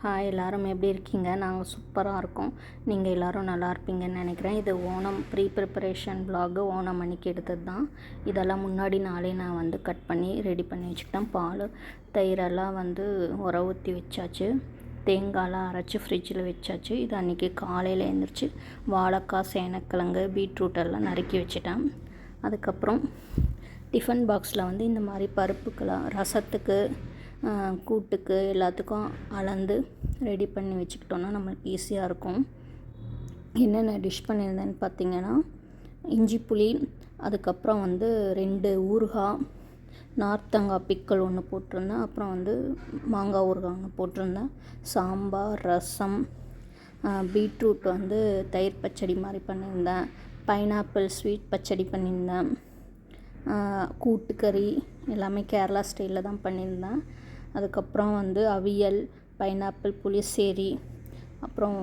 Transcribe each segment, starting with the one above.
Hi, எல்லோரும் எப்படி இருக்கீங்க? நாங்கள் சூப்பராக இருக்கோம். நீங்கள் எல்லோரும் நல்லா இருப்பீங்கன்னு நினைக்கிறேன். இது ஓணம் ப்ரிப்பரேஷன் விலாகு ஓணம் அன்றைக்கி எடுத்தது தான். இதெல்லாம் முன்னாடி நாளே நான் வந்து கட் பண்ணி ரெடி பண்ணி வச்சுக்கிட்டேன். பால் தயிரெல்லாம் வந்து உர ஊற்றி வச்சாச்சு. தேங்காயெலாம் அரைச்சி ஃப்ரிட்ஜில் வச்சாச்சு. இது அன்றைக்கி காலையில் எழுந்திரிச்சி வாழைக்காய், சேனக்கிழங்கு, பீட்ரூட் எல்லாம் நறுக்கி வச்சுட்டேன். அதுக்கப்புறம் டிஃபன் பாக்ஸில் வந்து இந்த மாதிரி பருப்புக்கெல்லாம் ரசத்துக்கு, கூட்டுக்கு எல்லாத்துக்கும் அளந்து ரெடி பண்ணி வச்சுக்கிட்டோன்னா நம்மளுக்கு ஈஸியாக இருக்கும். என்னென்ன டிஷ் பண்ணியிருந்தேன்னு பார்த்திங்கன்னா, இஞ்சி புளி, அதுக்கப்புறம் வந்து 2 ஊறுகாய், நார்த்தங்காய் பிக்கல் ஒன்று போட்டிருந்தேன், அப்புறம் வந்து மாங்காய் ஊறுகாய் ஒன்று போட்டிருந்தேன், சாம்பார், ரசம், பீட்ரூட் வந்து தயிர் பச்சடி மாதிரி பண்ணியிருந்தேன், பைனாப்பிள் ஸ்வீட் பச்சடி பண்ணியிருந்தேன், கூட்டுக்கறி எல்லாமே கேரளா ஸ்டைலில் தான் பண்ணியிருந்தேன். அதுக்கப்புறம் வந்து அவியல், பைனாப்பிள் புளிசேரி, அப்புறம்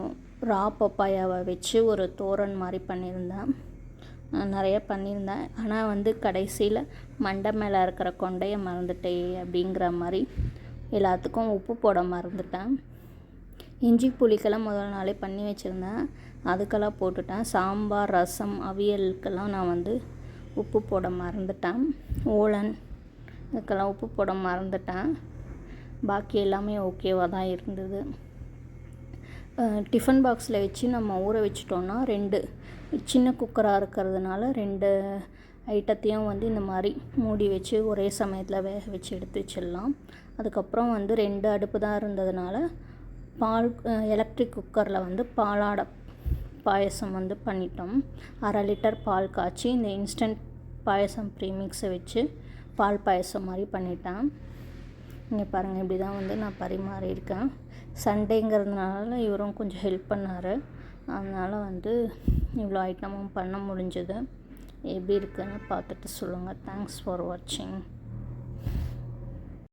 ரா பப்பாயாவை வச்சு ஒரு தோரன் மாதிரி பண்ணியிருந்தேன். நிறைய பண்ணியிருந்தேன். ஆனால் வந்து கடைசியில் மண்டை மேலே இருக்கிற கொண்டையை மறந்துட்டே அப்படிங்கிற மாதிரி எல்லாத்துக்கும் உப்பு போட மறந்துட்டேன். இஞ்சி புளிக்கெல்லாம் முதல் நாளே பண்ணி வச்சுருந்தேன், அதுக்கெல்லாம் போட்டுட்டேன். சாம்பார், ரசம், அவியலுக்கெல்லாம் நான் வந்து உப்பு போட மறந்துட்டேன். ஓலன் இதுக்கெல்லாம் உப்பு போட மறந்துட்டேன். பாக்கி எல்லாமே ஓகேவாக தான் இருந்தது. டிஃபன் பாக்ஸில் வச்சு நம்ம ஊற வச்சிட்டோன்னா 2 சின்ன குக்கராக இருக்கிறதுனால 2 ஐட்டத்தையும் வந்து இந்த மாதிரி மூடி வச்சு ஒரே சமயத்தில் வேக வச்சு எடுத்து வச்சிடலாம். அதுக்கப்புறம் வந்து 2 அடுப்பு தான் இருந்ததுனால எலக்ட்ரிக் குக்கரில் வந்து பாலாடை பாயசம் வந்து பண்ணிட்டோம். 1/2 லிட்டர் பால் காய்ச்சி இந்த இன்ஸ்டன்ட் பாயசம் ப்ரீமிக்ஸை வச்சு பால் பாயசம் மாதிரி பண்ணிட்டேன். இங்கே பாருங்கள், இப்படி தான் வந்து நான் பரிமாறியிருக்கேன். சண்டேங்கிறதுனால இவரும் கொஞ்சம் ஹெல்ப் பண்ணார். அதனால் வந்து இவ்வளோ ஐட்டமும் பண்ண முடிஞ்சது. எப்படி இருக்குன்னு பார்த்துட்டு சொல்லுங்கள். தேங்க்ஸ் ஃபார் வாட்சிங்.